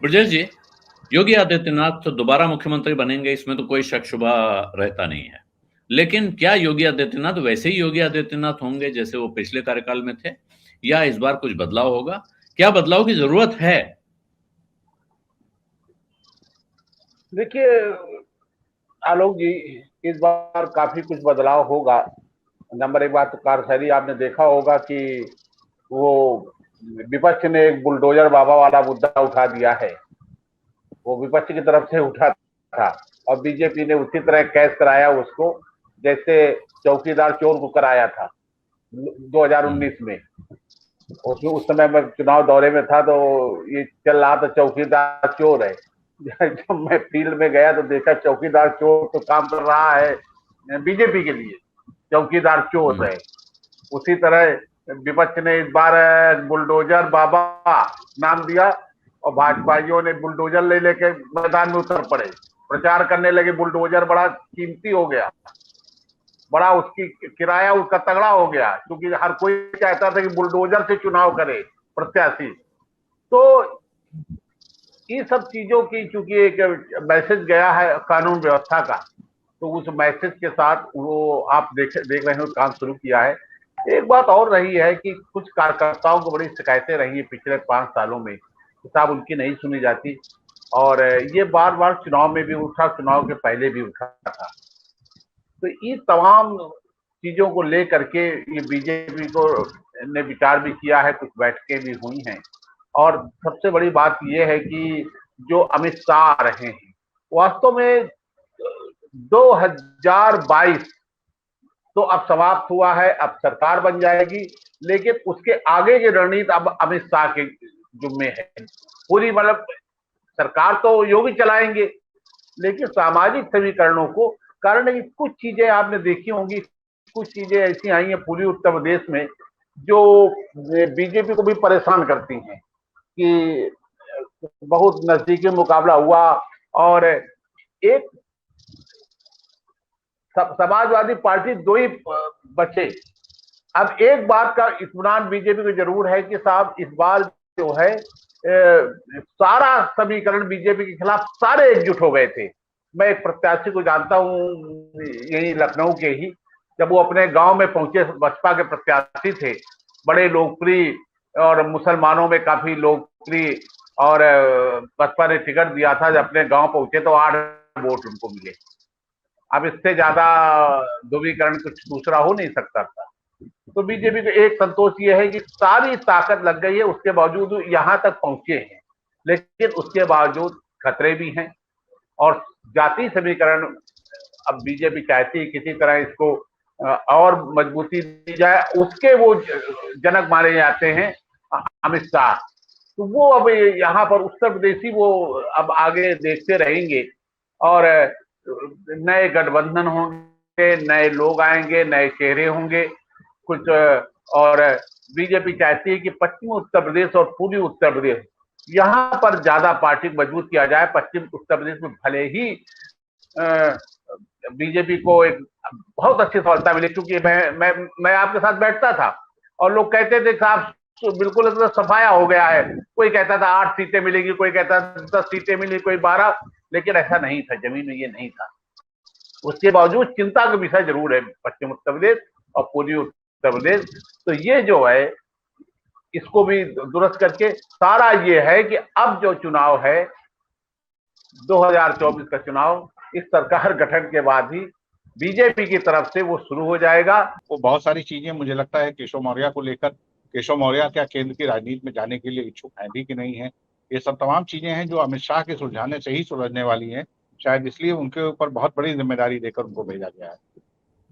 ब्रजेश जी, योगी आदित्यनाथ तो दोबारा मुख्यमंत्री बनेंगे, इसमें तो कोई शक शुबा रहता नहीं है। लेकिन क्या योगी आदित्यनाथ वैसे ही योगी आदित्यनाथ होंगे जैसे वो पिछले कार्यकाल में थे, या इस बार कुछ बदलाव होगा? क्या बदलाव की जरूरत है? देखिए आलोक जी, इस बार काफी कुछ बदलाव होगा। नंबर एक बात तो कार्यशैली आपने देखा होगा कि वो विपक्ष ने एक बुलडोजर बाबा वाला मुद्दा उठा दिया है। वो विपक्ष की तरफ से उठा था और बीजेपी ने उसी तरह कैश कराया उसको, जैसे चौकीदार चोर को कराया था 2019 में। उसमें उस समय मैं चुनाव दौरे में था, तो ये चल रहा था चौकीदार चोर है। जब मैं फील्ड में गया तो देखा चौकीदार चोर तो काम कर रहा है बीजेपी के लिए, चौकीदार चोर है। उसी तरह विपक्ष ने इस बार बुलडोजर बाबा नाम दिया और भाजपाइयों ने बुलडोजर ले लेके मैदान में उतर पड़े, प्रचार करने लगे। बुलडोजर बड़ा कीमती हो गया, बड़ा उसकी किराया उसका तगड़ा हो गया, क्योंकि हर कोई चाहता था कि बुलडोजर से चुनाव करे प्रत्याशी। तो ये सब चीजों की चूंकि एक मैसेज गया है कानून व्यवस्था का, तो उस मैसेज के साथ वो आप देख रहे हो काम शुरू किया है। एक बात और रही है कि कुछ कार्यकर्ताओं को बड़ी शिकायतें रही है पिछले 5 सालों में, साहब उनकी नहीं सुनी जाती, और ये बार बार चुनाव में भी उठा, चुनाव के पहले भी उठा था। तो ये तमाम चीजों को लेकर के ये बीजेपी को ने विचार भी किया है, कुछ बैठकें भी हुई हैं। और सबसे बड़ी बात यह है कि जो अमित शाह आ रहे हैं, वास्तव में 2022 तो अब समाप्त हुआ है, अब सरकार बन जाएगी, लेकिन उसके आगे की रणनीति अब अमित शाह के जुम्मे है पूरी। मतलब सरकार तो योगी चलाएंगे, लेकिन सामाजिक समीकरणों को, कारण है कि कुछ चीजें आपने देखी होंगी, कुछ चीजें ऐसी आई हैं पूरी उत्तर प्रदेश में जो बीजेपी को भी परेशान करती हैं कि बहुत नजदीकी मुकाबला हुआ, और एक समाजवादी पार्टी दो ही बचे। अब एक बात का इत्मीनान बीजेपी को जरूर है कि साहब इस बार जो है सारा समीकरण बीजेपी के खिलाफ सारे एकजुट हो गए थे। मैं एक प्रत्याशी को जानता हूं यही लखनऊ के ही, जब वो अपने गांव में पहुंचे, बसपा के प्रत्याशी थे, बड़े लोकप्रिय और मुसलमानों में काफी लोकप्रिय, और बसपा ने टिकट दिया था। जब अपने गांव पहुंचे तो 8 वोट उनको मिले। अब इससे ज्यादा ध्रुवीकरण कुछ दूसरा हो नहीं सकता था। तो बीजेपी को एक संतोष ये है कि सारी ताकत लग गई है, उसके बावजूद यहां तक पहुंचे हैं, लेकिन उसके बावजूद खतरे भी हैं। और जातीय समीकरण अब बीजेपी चाहती है किसी तरह इसको और मजबूती दी जाए, उसके वो जनक माने जाते हैं अमित शाह। तो वो अब यहाँ पर उत्तर प्रदेशी वो अब आगे देखते रहेंगे, और नए गठबंधन होंगे, नए लोग आएंगे, नए चेहरे होंगे कुछ। और बीजेपी चाहती है कि पश्चिमी उत्तर प्रदेश और पूर्वी उत्तर प्रदेश, यहाँ पर ज्यादा पार्टी मजबूत किया जाए। पश्चिम उत्तर प्रदेश में भले ही बीजेपी को एक बहुत अच्छी सफलता मिली, क्योंकि मैं आपके साथ बैठता था और लोग कहते थे साहब बिल्कुल सफाया हो गया है। कोई कहता था 8 सीटें मिलेगी, कोई कहता था 10 सीटें मिली, कोई 12, लेकिन ऐसा नहीं था, जमीन में ये नहीं था। उसके बावजूद चिंता का विषय जरूर है पश्चिम उत्तर प्रदेश और पूर्वी उत्तर प्रदेश। तो ये जो है इसको भी दुरुस्त करके, सारा ये है कि अब जो चुनाव है 2024 का चुनाव, इस सरकार गठन के बाद ही बीजेपी की तरफ से वो शुरू हो जाएगा। वो बहुत सारी चीजें मुझे लगता है केशव मौर्य को लेकर, केशव मौर्य क्या केंद्र की राजनीति में जाने के लिए इच्छुक है भी कि नहीं है, ये सब तमाम चीजें हैं जो अमित शाह के सुलझाने से ही सुलझने वाली हैं। शायद इसलिए उनके ऊपर बहुत बड़ी जिम्मेदारी देकर उनको भेजा गया है।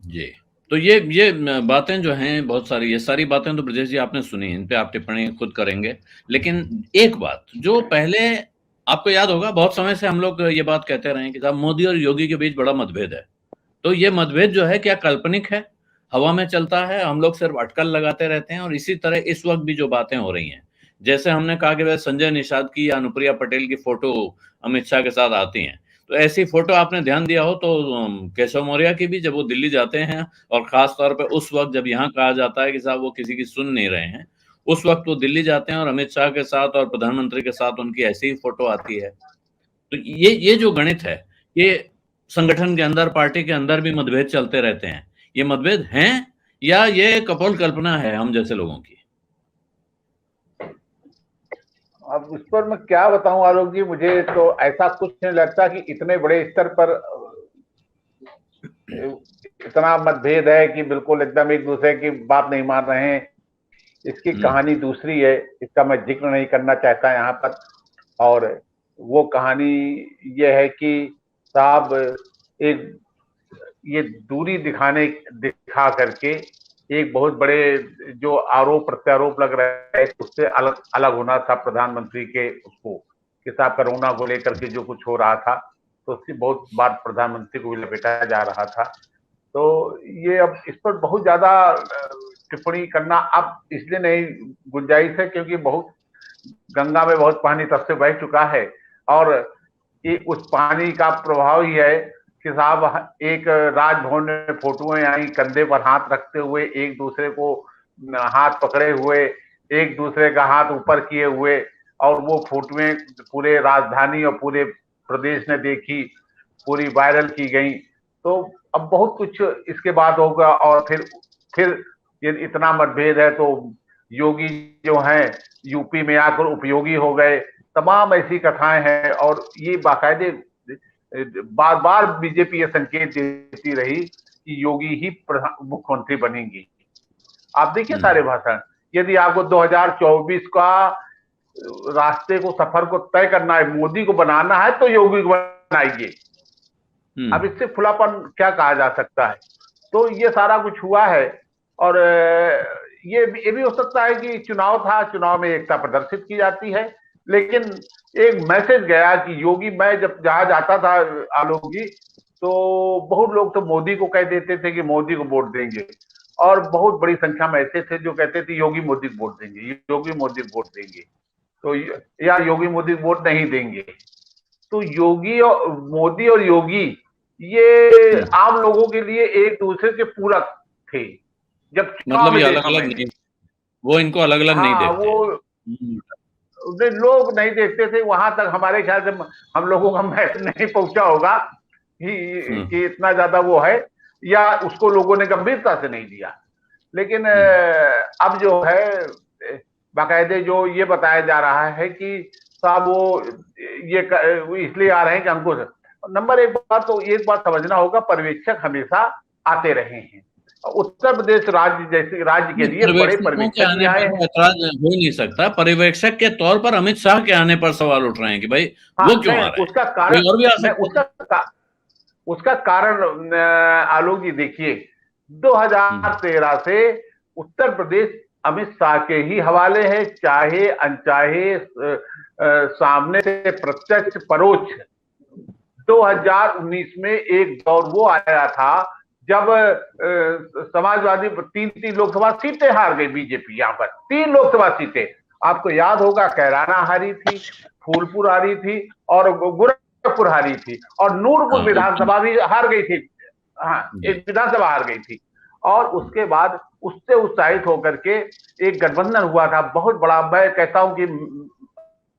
जी, तो ये बातें जो हैं बहुत सारी, ये सारी बातें तो ब्रजेश जी आपने सुनी, इन पे आप टिप्पणी खुद करेंगे। लेकिन एक बात जो पहले आपको याद होगा, बहुत समय से हम लोग ये बात कहते रहे कि साहब मोदी और योगी के बीच बड़ा मतभेद है। तो ये मतभेद जो है क्या काल्पनिक है, हवा में चलता है, हम लोग सिर्फ अटकल लगाते रहते हैं? और इसी तरह इस वक्त भी जो बातें हो रही हैं, जैसे हमने कहा कि वह संजय निषाद की या अनुप्रिया पटेल की फोटो अमित शाह के साथ आती हैं, तो ऐसी फोटो आपने ध्यान दिया हो तो केशव मौर्य की भी, जब वो दिल्ली जाते हैं और खास तौर पे उस वक्त जब यहाँ कहा जाता है कि साहब वो किसी की सुन नहीं रहे हैं, उस वक्त वो दिल्ली जाते हैं और अमित शाह के साथ और प्रधानमंत्री के साथ उनकी ऐसी ही फोटो आती है। तो ये जो गणित है, ये संगठन के अंदर, पार्टी के अंदर भी मतभेद चलते रहते हैं। ये मतभेद हैं या ये कपोल कल्पना है हम जैसे लोगों की? अब इस पर मैं क्या बताऊं आलोक जी, मुझे तो ऐसा कुछ नहीं लगता कि इतने बड़े स्तर पर इतना मतभेद है कि बिल्कुल एकदम एक दूसरे की बात नहीं मान रहे हैं। इसकी कहानी दूसरी है, इसका मैं जिक्र नहीं करना चाहता यहाँ पर। और वो कहानी ये है कि साहब एक ये दूरी दिखा करके एक बहुत बड़े जो आरोप प्रत्यारोप लग रहे हैं उससे अलग अलग होना था प्रधानमंत्री के, उसको कि साहब कोरोना को लेकर के जो कुछ हो रहा था तो उसकी बहुत बार प्रधानमंत्री को भी लपेटा जा रहा था। तो ये अब इस पर बहुत ज्यादा टिप्पणी करना अब इसलिए नहीं गुंजाइश है क्योंकि बहुत गंगा में बहुत पानी तब से बह चुका है और ये उस पानी का प्रभाव ही है कि साहब एक राजभवन में फोटोएं आई कंधे पर हाथ रखते हुए, एक दूसरे को हाथ पकड़े हुए, एक दूसरे का हाथ ऊपर किए हुए, और वो फोटोएं पूरे राजधानी और पूरे प्रदेश ने देखी, पूरी वायरल की गई। तो अब बहुत कुछ इसके बाद होगा और फिर ये इतना मतभेद है तो योगी जो हैं यूपी में आकर उपयोगी हो गए, तमाम ऐसी कथाएं हैं। और ये बाकायदे बार बार बीजेपी ये संकेत देती रही कि योगी ही मुख्यमंत्री बनेंगी। आप देखिए सारे भाषण, यदि आपको 2024 का रास्ते को, सफर को तय करना है, मोदी को बनाना है तो योगी को बनाइए। अब इससे खुलापन क्या कहा जा सकता है? तो ये सारा कुछ हुआ है। और ये भी हो सकता है कि चुनाव था, चुनाव में एकता प्रदर्शित की जाती है, लेकिन एक मैसेज गया कि योगी, मैं जब जहां जाता था आलोक जी, तो बहुत लोग तो मोदी को कह देते थे कि मोदी को वोट देंगे, और बहुत बड़ी संख्या में ऐसे थे जो कहते थे योगी मोदी को वोट देंगे, योगी मोदी को वोट देंगे, तो या योगी मोदी को वोट नहीं देंगे। तो योगी और मोदी और योगी ये आम लोगों के लिए एक दूसरे के पूरक थे। जब मतलब ये अलग अलग नहीं, वो इनको अलग अलग नहीं देखते, वो लोग नहीं देखते थे। वहां तक हमारे ख्याल से हम लोगों का मैसेज नहीं पहुंचा होगा कि इतना ज्यादा वो है, या उसको लोगों ने गंभीरता से नहीं दिया। लेकिन अब जो है बाकायदे जो ये बताया जा रहा है कि साहब वो ये इसलिए आ रहे हैं कि हमको नंबर एक बात तो एक बात समझना होगा, पर्यवेक्षक हमेशा आते रहे हैं। उत्तर प्रदेश राज्य जैसे राज्य के लिए बड़े पर्यवेक्षक भी आए हैं। ऐतराज हो नहीं सकता। पर्यवेक्षक के तौर पर अमित शाह के आने पर सवाल उठ रहे हैं कि भाई वो क्यों आ रहे हैं? उसका कारण और भी आ सकता है। उसका कारण आलोक जी देखिए, 2013 से उत्तर प्रदेश अमित शाह के ही हवाले है, चाहे अनचाहे, सामने से प्रत्यक्ष परोक्ष। 2019 में एक दौर वो आया था जब समाजवादी 3 लोकसभा सीटें हार गई बीजेपी, यहाँ पर 3 लोकसभा सीटें। आपको याद होगा कैराना हारी थी, फूलपुर हारी थी और गोरखपुर हारी थी, और नूरपुर विधानसभा भी हार गई थी। हाँ, एक विधानसभा हार गई थी। और उसके बाद उससे उत्साहित होकर के एक गठबंधन हुआ था बहुत बड़ा। मैं कहता हूं कि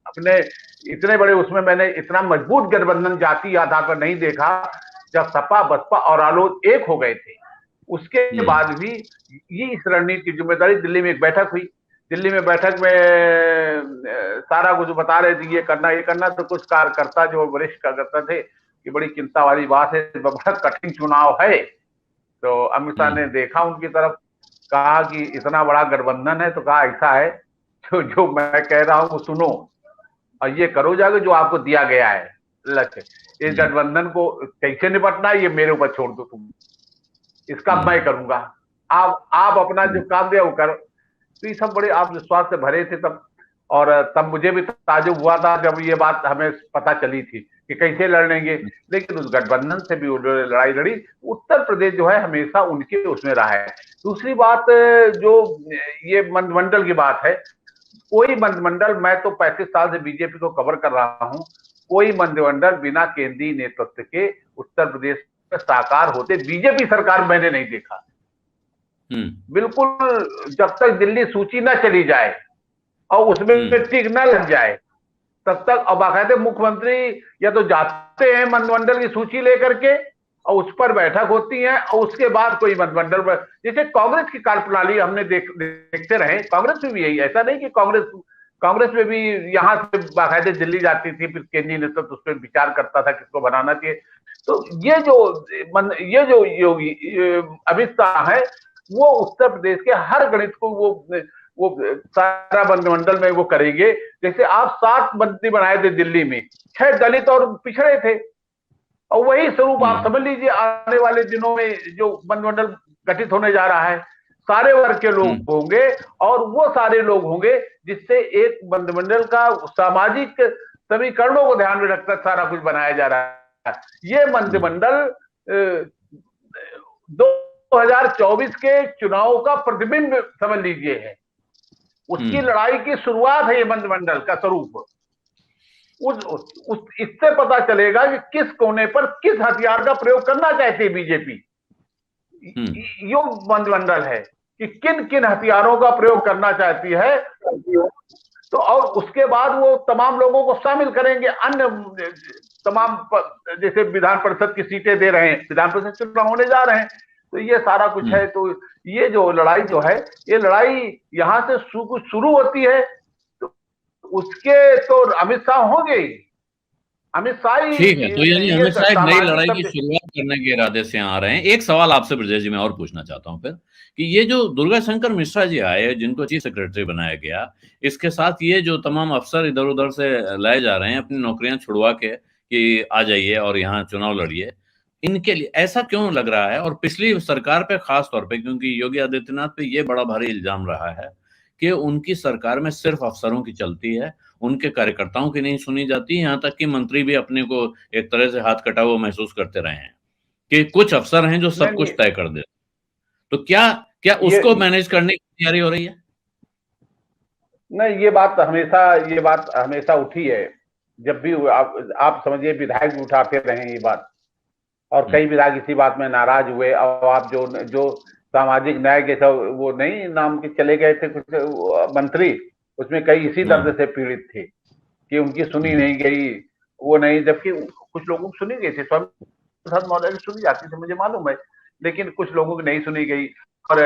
अपने इतने बड़े उसमें मैंने इतना मजबूत गठबंधन जाति आधार पर नहीं देखा जब सपा, बसपा और रालोद एक हो गए थे। उसके बाद भी ये इस रणनीति की जिम्मेदारी, दिल्ली में एक बैठक हुई, दिल्ली में बैठक में सारा कुछ बता रहे थे ये करना, तो कुछ कार्यकर्ता जो वरिष्ठ कार्यकर्ता थे कि बड़ी चिंता वाली बात है, बड़ा कठिन चुनाव है। तो अमित शाह ने देखा उनकी तरफ, कहा कि इतना बड़ा गठबंधन है, तो कहा ऐसा है जो मैं कह रहा हूं वो सुनो और ये करो जाके जो आपको दिया गया है लक्ष्य। इस गठबंधन को कैसे निपटना है ये मेरे ऊपर छोड़ दो, तुम इसका मैं करूंगा, आप अपना जो काम दिया वो करो। तो ये सब बड़े आप विश्वास से भरे थे तब। और तब मुझे भी ताजुब हुआ था जब ये बात हमें पता चली थी कि कैसे लड़ेंगे, लेकिन उस गठबंधन से भी उन्होंने लड़ाई लड़ी। उत्तर प्रदेश जो है हमेशा उनके उसमें रहा है। दूसरी बात जो ये मंत्रिमंडल की बात है, कोई मंत्रिमंडल, मैं तो 35 साल से बीजेपी को कवर कर रहा हूं, कोई मंत्रिमंडल बिना केंद्रीय नेतृत्व के उत्तर प्रदेश में साकार होते बीजेपी सरकार मैंने नहीं देखा। बिल्कुल जब तक दिल्ली सूची न चली जाए और उसमें टिक न लग जाए तब तक। और बाकायदे मुख्यमंत्री या तो जाते हैं मंत्रिमंडल की सूची लेकर के और उस पर बैठक होती है और उसके बाद कोई मंत्रिमंडल पर, जैसे कांग्रेस की कार्यप्रणाली हमने देखते रहे, कांग्रेस में भी यही, ऐसा नहीं कि कांग्रेस में भी यहाँ से बाकायदे दिल्ली जाती थी, फिर केंद्रीय नेतृत्व उस पर विचार करता था किसको बनाना चाहिए। तो ये जो योगी अमित शाह है वो उत्तर प्रदेश के हर गणित को वो सारा मंत्रिमंडल में वो करेंगे। जैसे आप 7 मंत्री बनाए थे दिल्ली में, 6 दलित और पिछड़े थे, और वही स्वरूप आप समझ लीजिए आने वाले दिनों में जो मंत्रिमंडल गठित होने जा रहा है, सारे वर्ग के लोग होंगे और वो सारे लोग होंगे जिससे एक मंत्रिमंडल का सामाजिक समीकरणों को ध्यान में रखकर सारा कुछ बनाया जा रहा है। ये मंत्रिमंडल 2024 के चुनाव का प्रतिबिंब समझ लीजिए है, उसकी लड़ाई की शुरुआत है ये मंत्रिमंडल का स्वरूप। इससे पता चलेगा कि किस कोने पर किस हथियार का प्रयोग करना चाहती है बीजेपी। यो मंत्रिमंडल है कि किन किन हथियारों का प्रयोग करना चाहती है, तो और उसके बाद वो तमाम लोगों को शामिल करेंगे। अन्य तमाम जैसे विधान परिषद की सीटें दे रहे हैं, विधान परिषद चुनाव होने जा रहे हैं, तो ये सारा कुछ है। तो ये जो लड़ाई जो है, ये लड़ाई यहां से शुरू होती है, तो उसके तो अमित शाह होंगे ही, अमित शाह ही। ठीक है, तो यानी अमित शाह नई लड़ाई की शुरुआत करने के इरादे से आ रहे हैं। एक सवाल आपसे ब्रजेश जी मैं और पूछना चाहता हूं फिर, कि ये जो दुर्गा शंकर मिश्रा जी आए जिनको चीफ सेक्रेटरी बनाया गया, इसके साथ ये जो तमाम अफसर इधर उधर से लाए जा रहे हैं अपनी नौकरियां छुड़वा के कि आ जाइए और यहाँ चुनाव लड़िए, इनके लिए ऐसा क्यों लग रहा है? और पिछली सरकार पे खास तौर पे, क्योंकि योगी आदित्यनाथ पे ये बड़ा भारी इल्जाम रहा है कि उनकी सरकार में सिर्फ अफसरों की चलती है, उनके कार्यकर्ताओं की नहीं सुनी जाती। यहाँ तक कि मंत्री भी अपने को एक तरह से हाथ कटा हुआ महसूस करते रहे हैं कि कुछ अफसर हैं जो सब कुछ तय कर देते। तो क्या उसको मैनेज करने की तैयारी हो रही है? नहीं, ये बात हमेशा उठी है। जब भी आप समझिए विधायक भी उठाते रहे ये बात, और कई विधायक इसी बात में नाराज हुए। और आप जो सामाजिक न्याय के सब वो नहीं नाम के चले गए थे कुछ मंत्री, उसमें कई इसी दर्द से पीड़ित थे कि उनकी सुनी नहीं गई, वो नहीं, जबकि कुछ लोगों की सुनी गई थी, स्वामी प्रसाद मौर्य की सुनी जाती थी, मुझे मालूम है, लेकिन कुछ लोगों की नहीं सुनी गई। और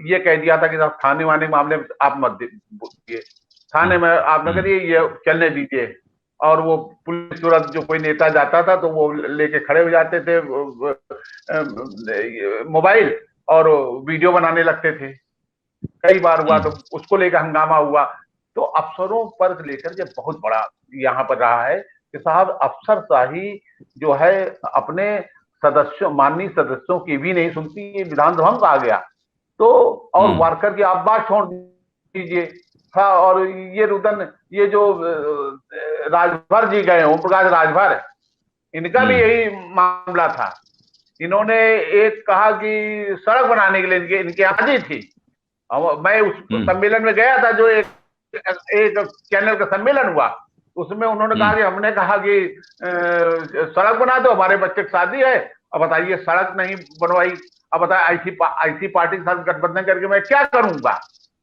ये कह दिया था कि थाने वाने मामले में आप मत बोलिए, थाने में आप न करिए, ये चलने दीजिए। और वो पुलिस तुरंत जो कोई नेता जाता था तो वो लेके खड़े हो जाते थे मोबाइल और वीडियो बनाने लगते थे। कई बार हुआ तो उसको लेकर हंगामा हुआ। तो अफसरों पर लेकर के बहुत बड़ा यहाँ पर रहा है कि साहब अफसरशाही जो है अपने माननीय सदस्यों की भी नहीं सुनती, ये विधानसभा में आ गया तो। और वारकर की आप बात छोड़ दीजिए, हाँ, और ये रुदन, ये जो राजभर जी गए, ओम प्रकाश राजभर, इनका भी यही मामला था। इन्होंने एक कहा कि सड़क बनाने के लिए इनकी आजी थी। मैं उस सम्मेलन में गया था जो एक चैनल का सम्मेलन हुआ, उसमें उन्होंने कहा कि हमने कहा कि सड़क बना दो, हमारे बच्चे की शादी है, अब बताइए सड़क नहीं बनवाई, अब बताए ऐसी पार्टी के साथ गठबंधन करके मैं क्या करूंगा।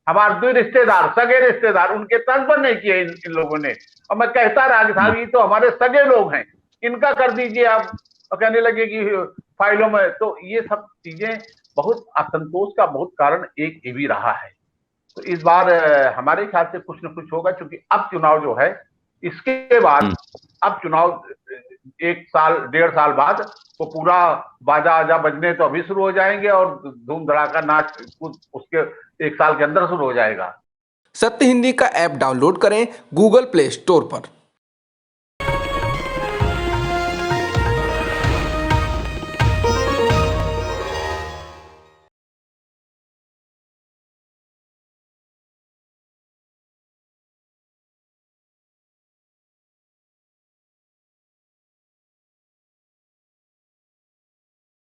हमारे 2 रिश्तेदार, सगे रिश्तेदार, उनके तर्जबन नहीं किए इन लोगों ने। और मैं कहता रहा कि साहब ये तो हमारे सगे लोग हैं, इनका कर दीजिए आप। और कहने लगे कि फाइलों में। तो ये सब चीजें बहुत असंतोष का बहुत कारण एक ये भी रहा है। तो इस बार हमारे ख्याल से कुछ न कुछ होगा, क्योंकि अब चुनाव जो है, इसके बाद अब चुनाव 1 साल 1.5 साल बाद वो पूरा बाजा आजा बजने तो अभी शुरू हो जाएंगे और धूम धड़ाका नाच उसके 1 साल के अंदर शुरू हो जाएगा। सत्य हिंदी का ऐप डाउनलोड करें गूगल प्ले स्टोर पर।